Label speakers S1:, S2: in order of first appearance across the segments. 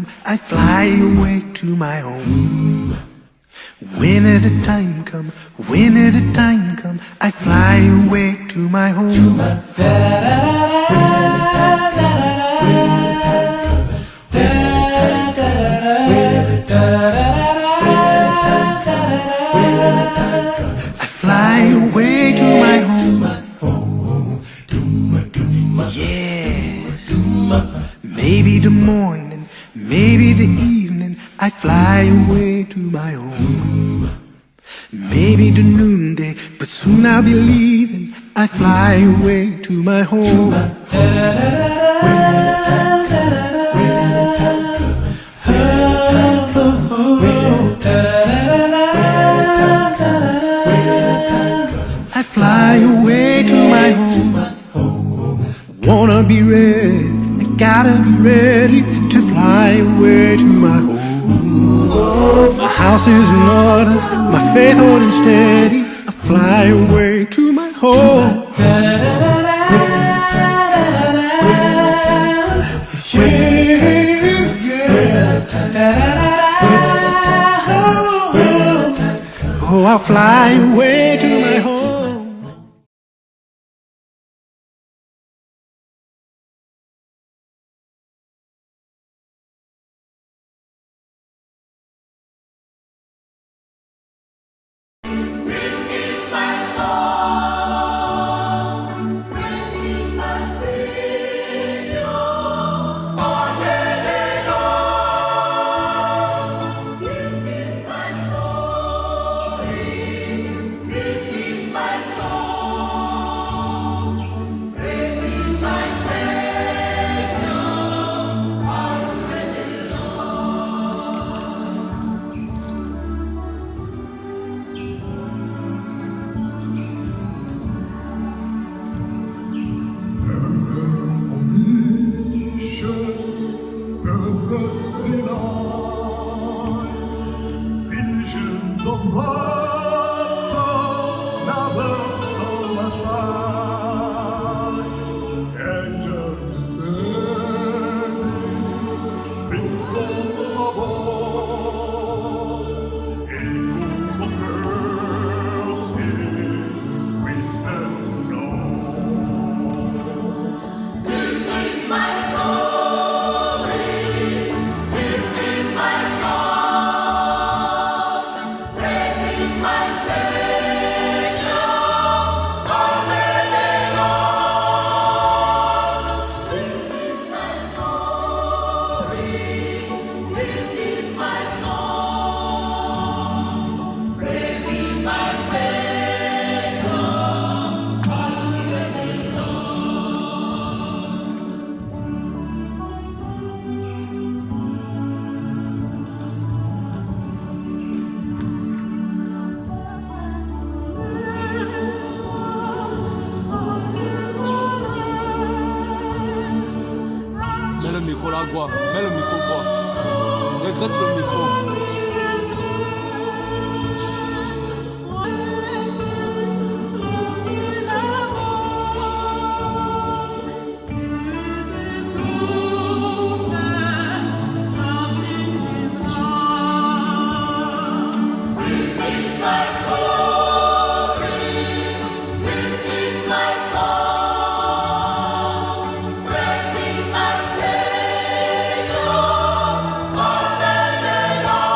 S1: come, I fly away to my home. Winter time come, winter time come, I fly away to my home. I fly away to my home. Yes. Maybe the morning, maybe the evening, I fly away to my home. Maybe the noonday, but soon I'll be leaving. I fly away to my home. I fly away to my home. Wanna be ready, I gotta be ready to fly away to my home. My house is in order, my faith holding steady. I fly away to my home. Oh, I'll fly away to my home.
S2: Mets le micro là, quoi. Mets le micro, quoi. Régresse le micro.
S3: Savior,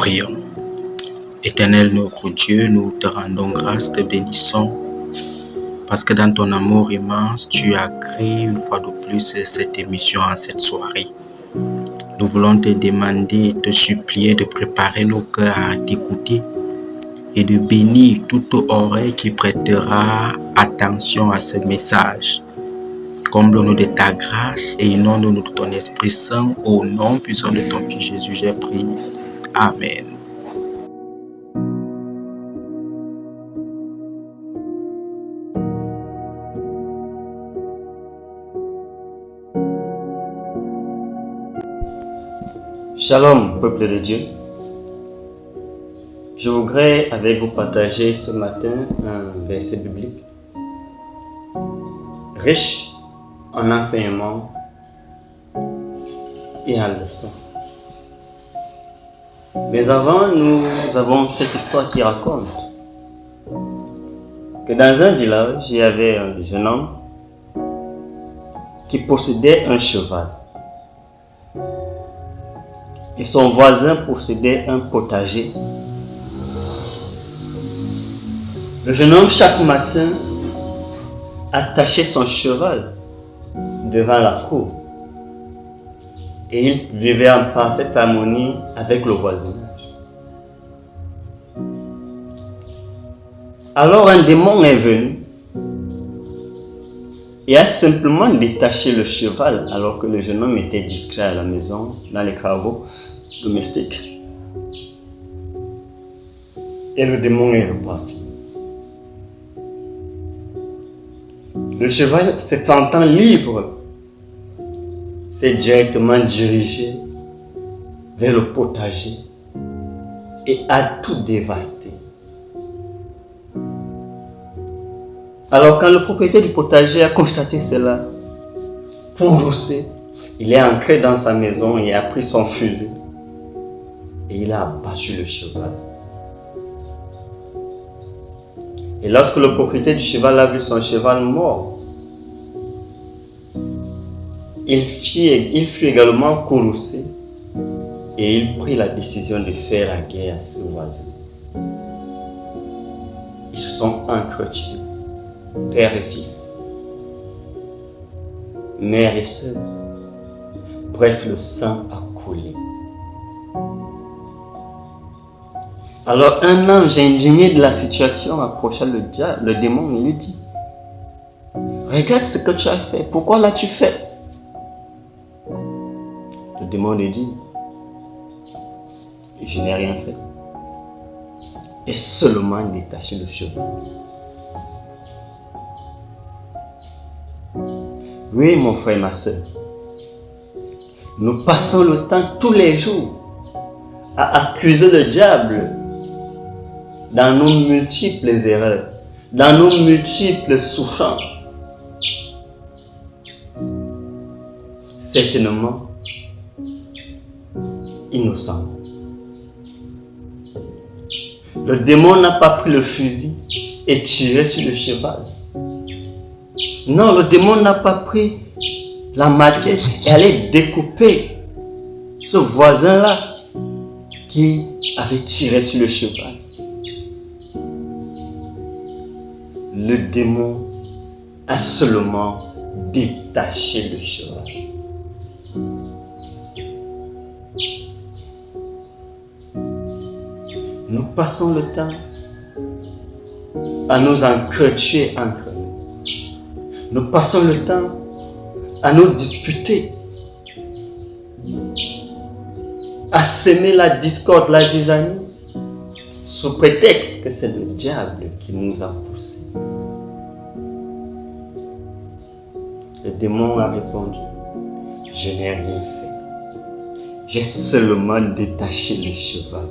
S3: Prions. Éternel notre Dieu, nous te rendons grâce, te bénissons, parce que dans ton amour immense, tu as créé une fois de plus cette émission en cette soirée. Nous voulons te demander et te supplier de préparer nos cœurs à t'écouter et de bénir toute oreille qui prêtera attention à ce message. Comble-nous de ta grâce et inonde-nous de ton Esprit Saint. Au nom puissant de ton Fils Jésus, j'ai prié. Amen.
S4: Shalom, peuple de Dieu. Je voudrais avec vous partager ce matin un verset biblique riche en enseignements et en leçons. Mais avant, nous avons cette histoire qui raconte que dans un village, il y avait un jeune homme qui possédait un cheval. Et son voisin possédait un potager. Le jeune homme, chaque matin, attachait son cheval devant la cour. Et il vivait en parfaite harmonie avec le voisinage. Alors un démon est venu et a simplement détaché le cheval alors que le jeune homme était discret à la maison, dans les travaux domestiques. Et le démon est reparti. Le cheval, se sentant libre, s'est directement dirigé vers le potager et a tout dévasté. Alors quand le propriétaire du potager a constaté cela, courroucé, il est entré dans sa maison et a pris son fusil et il a abattu le cheval. Et lorsque le propriétaire du cheval a vu son cheval mort, il fut également courroucé et il prit la décision de faire la guerre à ses voisins. Ils se sont entretués, père et fils, mère et sœur. Bref, le sang a coulé. Alors un ange indigné de la situation approcha le démon et lui dit: regarde ce que tu as fait, pourquoi l'as-tu fait? Le démon lui dit: je n'ai rien fait, et seulement détaché le cheval. Oui, mon frère et ma soeur, nous passons le temps tous les jours à accuser le diable dans nos multiples erreurs, dans nos multiples souffrances. Certainement, innocent. Le démon n'a pas pris le fusil et tiré sur le cheval. Non, le démon n'a pas pris la machette et allé découper ce voisin-là qui avait tiré sur le cheval. Le démon a seulement détaché le cheval. Nous passons le temps à nous entretuer entre nous. Nous passons le temps à nous disputer, à s'aimer la discorde, la zizanie, sous prétexte que c'est le diable qui nous a poussés. Le démon a répondu: je n'ai rien fait. J'ai seulement détaché le cheval.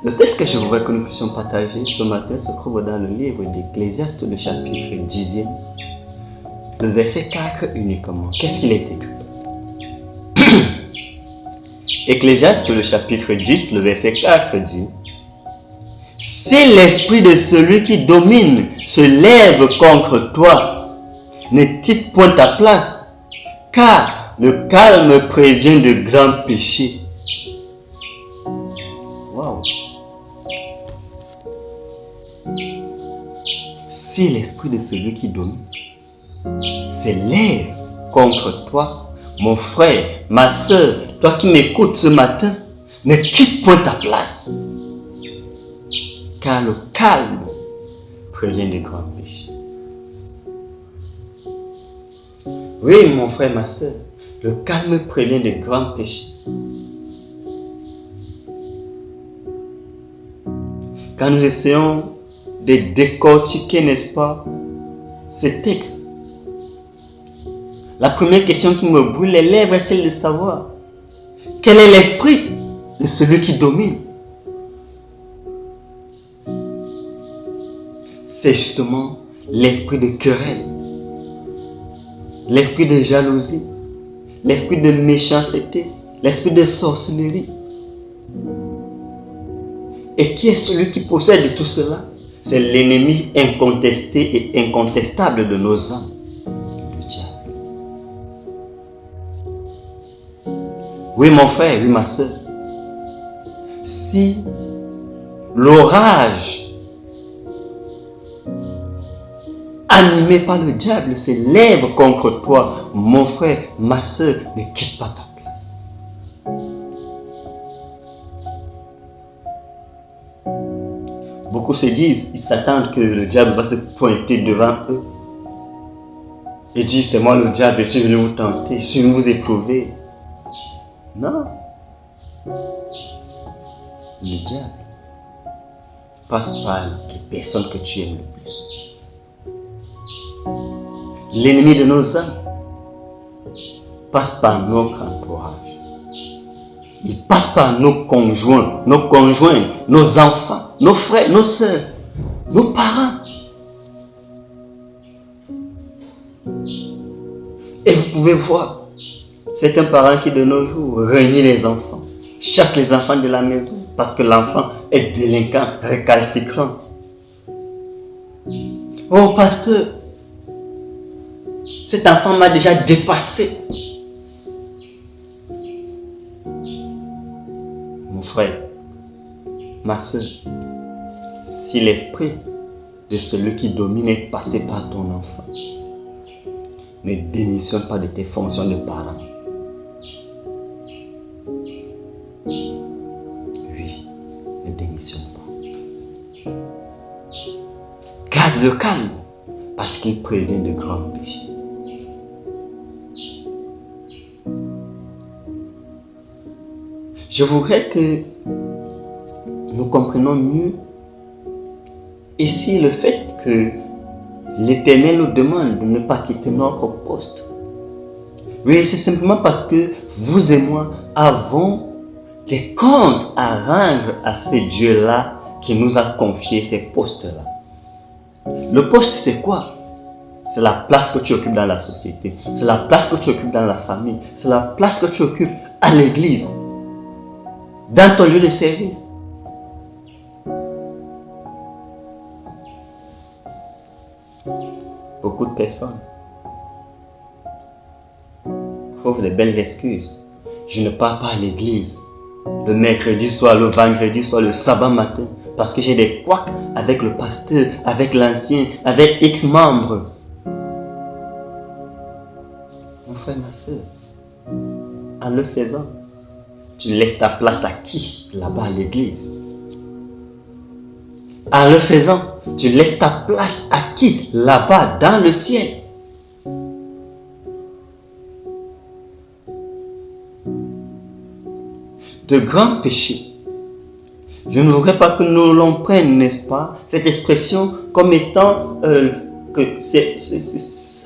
S4: Le texte que je voudrais que nous puissions partager ce matin se trouve dans le livre d'Ecclésiaste, le chapitre 10e, le verset 4 uniquement. Qu'est-ce qu'il est écrit? Ecclésiaste, le chapitre 10, le verset 4 dit: si l'esprit de celui qui domine se lève contre toi, ne quitte point ta place, car Le calme prévient de grands péchés. Waouh! Si l'esprit de celui qui domine s'élève contre toi, mon frère, ma soeur, toi qui m'écoutes ce matin, ne quitte point ta place. Car le calme prévient de grands péchés. Oui, mon frère, ma soeur, le calme prévient de grands péchés. Quand nous essayons de décortiquer, n'est-ce pas, ces textes, la première question qui me brûle les lèvres est celle de savoir quel est l'esprit de celui qui domine. C'est justement l'esprit de querelle, l'esprit de jalousie, l'esprit de méchanceté, l'esprit de sorcellerie. Et qui est celui qui possède tout cela? C'est l'ennemi incontesté et incontestable de nos âmes, le diable. Oui, mon frère, oui, ma soeur. Si l'orage animé par le diable s'élève contre toi, mon frère, ma soeur, ne quitte pas ta place. Beaucoup se disent, ils s'attendent que le diable va se pointer devant eux et dire, c'est moi le diable, je suis venu vous tenter, je suis venu vous éprouver. Non. Le diable passe par les personnes que tu aimes le plus. L'ennemi de nos âmes passe par notre entourage. Il passe par nos conjoints, nos enfants, nos frères, nos soeurs, nos parents. Et vous pouvez voir, c'est un parent qui de nos jours renie les enfants, chasse les enfants de la maison parce que l'enfant est délinquant, récalcitrant. Oh pasteur, cet enfant m'a déjà dépassé. Mon frère, ma soeur, si l'esprit de celui qui domine est passé par ton enfant, ne démissionne pas de tes fonctions de parent. Oui, ne démissionne pas. Garde le calme, parce qu'il prévient de grands péchés. Je voudrais que nous comprenions mieux ici le fait que l'Éternel nous demande de ne pas quitter notre poste. Oui, c'est simplement parce que vous et moi avons des comptes à rendre à ce Dieu-là qui nous a confié ces postes-là. Le poste, c'est quoi? C'est la place que tu occupes dans la société. C'est la place que tu occupes dans la famille. C'est la place que tu occupes à l'église. Dans ton lieu de service. Beaucoup de personnes trouvent de belles excuses. Je ne pars pas à l'église le mercredi soir, le vendredi soir, le sabbat matin, parce que j'ai des couacs avec le pasteur, avec l'ancien, avec X membres. Mon frère, ma soeur, en le faisant, tu laisses ta place à qui là-bas à l'église? En le faisant, tu laisses ta place à qui là-bas dans le ciel? De grands péchés. Je ne voudrais pas que nous l'on prenne, n'est-ce pas, cette expression comme étant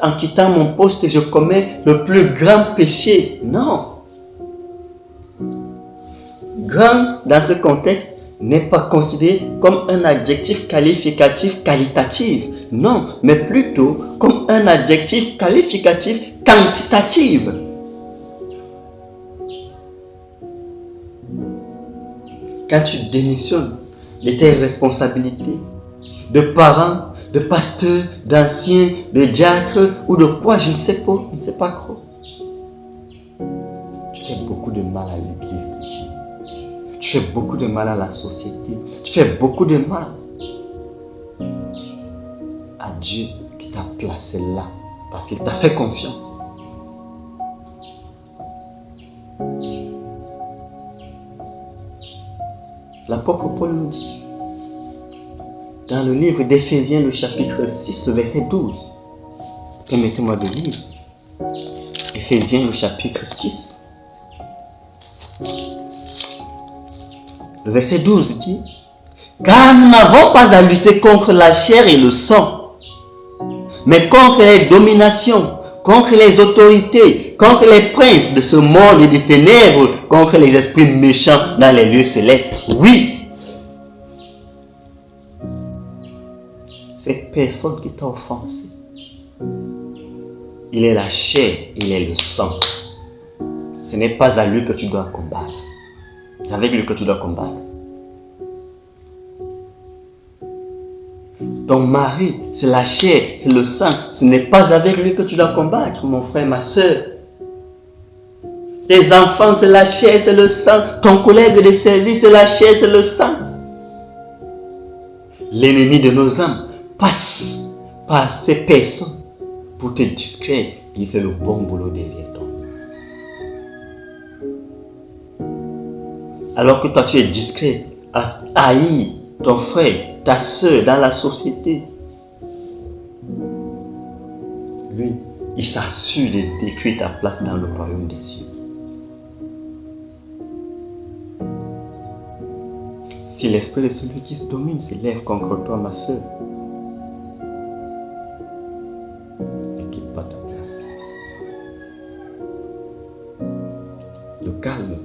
S4: en quittant mon poste, je commets le plus grand péché. Non. Grand dans ce contexte n'est pas considéré comme un adjectif qualificatif qualitatif. Non, mais plutôt comme un adjectif qualificatif quantitatif. Quand tu démissionnes de tes responsabilités, de parents, de pasteurs, d'anciens, de diacres ou de quoi, je ne sais pas trop. Tu fais beaucoup de mal à la société. Tu fais beaucoup de mal à Dieu qui t'a placé là parce qu'il t'a fait confiance. L'apôtre Paul nous dit dans le livre d'Éphésiens, le chapitre 6, le verset 12. Permettez-moi de lire. Éphésiens, le chapitre 6. Le verset 12 dit: car nous n'avons pas à lutter contre la chair et le sang, mais contre les dominations, contre les autorités, contre les princes de ce monde et des ténèbres, contre les esprits méchants dans les lieux célestes. Oui, cette personne qui t'a offensé, il est la chair, il est le sang. Ce n'est pas à lui que tu dois combattre. C'est avec lui que tu dois combattre. Ton mari, c'est la chair, c'est le sang. Ce n'est pas avec lui que tu dois combattre, mon frère, ma soeur. Tes enfants, c'est la chair, c'est le sang. Ton collègue de service, c'est la chair, c'est le sang. L'ennemi de nos âmes passe par ces personnes pour te distraire. Il fait le bon boulot derrière toi. Alors que toi tu es discret à haïr ton frère, ta soeur dans la société, lui, il s'assure de détruire ta place dans le royaume des cieux. Si l'esprit de celui qui se domine s'élève contre toi, ma soeur, ne quitte pas ta place. Le calme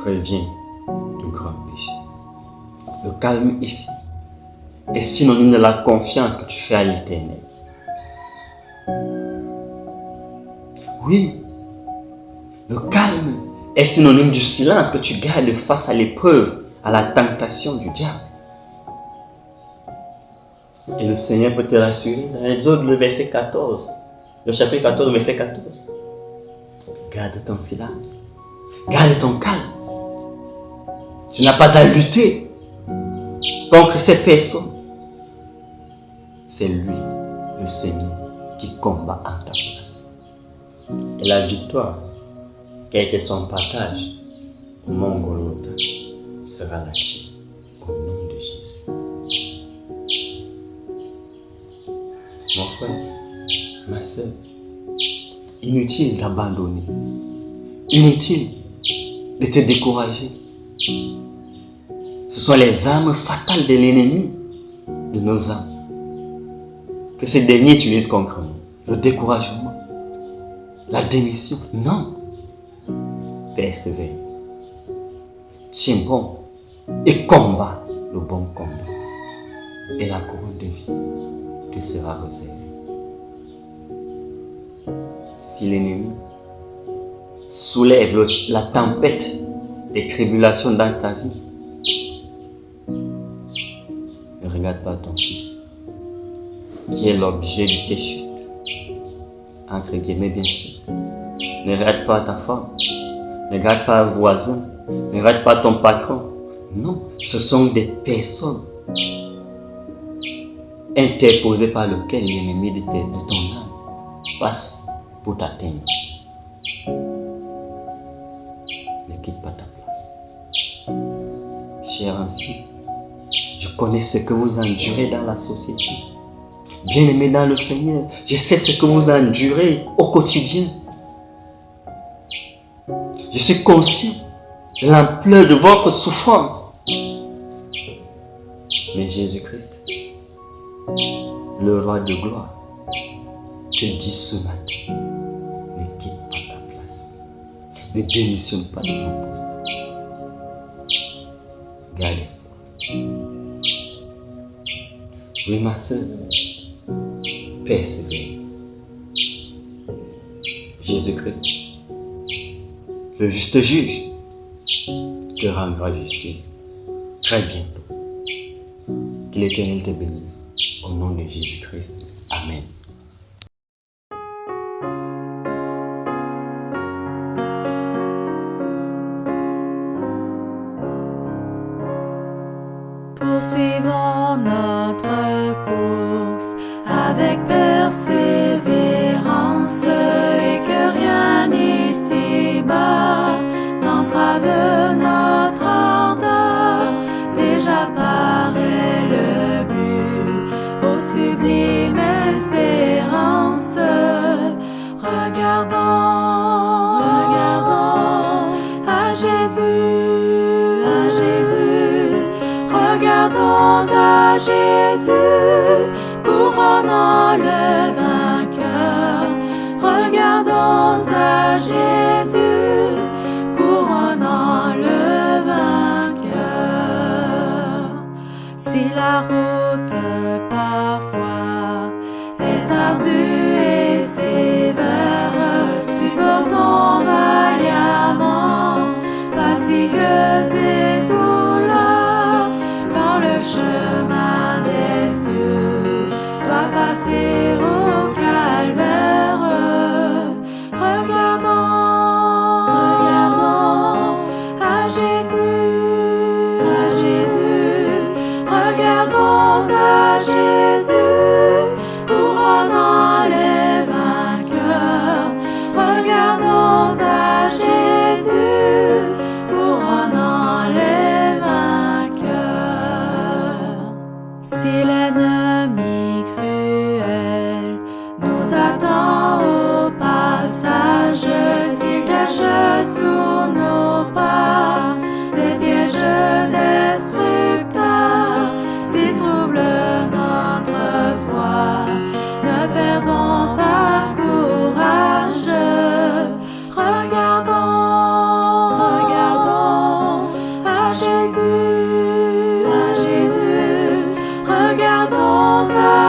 S4: prévient de grands péchés. Le calme ici est synonyme de la confiance que tu fais à l'Éternel. Oui, le calme est synonyme du silence que tu gardes face à l'épreuve, à la tentation du diable. Et le Seigneur peut te rassurer dans Exode, le verset 14, le chapitre 14, verset 14. Garde ton silence, garde ton calme. Tu n'as pas à lutter contre ces personnes. C'est lui, le Seigneur, qui combat en ta place. Et la victoire, qui a été son partage au mont Golgotha, sera la tienne, au nom de Jésus. Mon frère, ma soeur, inutile d'abandonner, inutile de te décourager. Ce sont les armes fatales de l'ennemi de nos âmes que ce dernier utilise contre nous. Le découragement, la démission. Non. Persévère. Tiens bon et combat le bon combat. Et la couronne de vie te sera réservée. Si l'ennemi soulève la tempête des tribulations dans ta vie, ne regarde pas ton fils, qui est l'objet de tes chutes, entre guillemets bien sûr. Ne regarde pas ta femme, ne regarde pas un voisin, ne regarde pas ton patron. Non, ce sont des personnes interposées par lesquelles l'ennemi de ton âme passe pour t'atteindre. Ne quitte pas ta place. Cher ancien, je connais ce que vous endurez dans la société. Bien-aimé dans le Seigneur, je sais ce que vous endurez au quotidien. Je suis conscient de l'ampleur de votre souffrance. Mais Jésus-Christ, le roi de gloire, te dit ce matin, ne quitte pas ta place. Ne démissionne pas de ton poste. Garde espoir. Oui, ma soeur, persévère. Jésus-Christ, le juste juge, te rendra justice très bientôt. Que l'Éternel te bénisse. Au nom de Jésus-Christ. Amen.
S5: Poursuivons notre course avec persévérance et que rien ici-bas n'entrave notre ardeur. Déjà paraît le but aux sublimes espérances. Regardons à Jésus, regardons à Jésus, couronnant le vainqueur. Regardons à Jésus, couronnant le vainqueur. Si la route parfois est ardue et sévère, supportons vaillamment fatigues et douleurs, quand le chemin des cieux doit passer au calvaire. Regardons à Jésus, regardons à Jésus, couronnant les vainqueurs. Regardons à Jésus, couronnant les vainqueurs. Si l'ennemi cruel nous attend au passage, s'il cache sous nos pas des pièges destructeurs, s'il trouble notre foi, ne perdons pas courage. Regardons à Jésus, regardons à